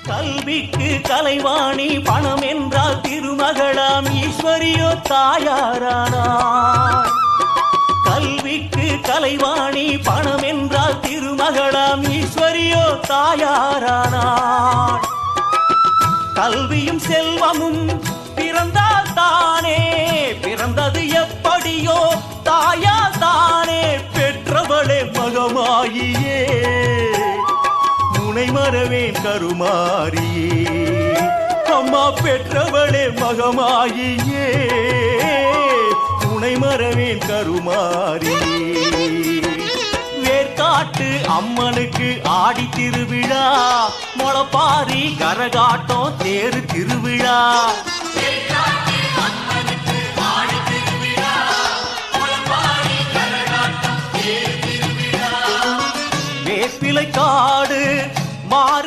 கல்விக்கு கலைவாணி பணம் என்றால் திருமகளாம் ஈஸ்வரியோ தாயாரானாள். கல்விக்கு கலைவாணி பணம் என்றால் திருமகளாம் ஈஸ்வரியோ தாயாரானாள். கல்வியும் செல்வமும் பிறந்தால் தானே, பிறந்தது எப்படியோ தாயால் தானே. பெற்றவளே மகமாயியே முனை மறவேன் கருமாரியே. அம்மா பெற்றவளே மகமாயியே முனை மறவேன் கருமாரியே. வேர்காட்டு அம்மனுக்கு ஆடி திருவிழா, மொளப்பாரி கரகாட்டம் தேரு திருவிழா. வேப்பிலை காடு மாறி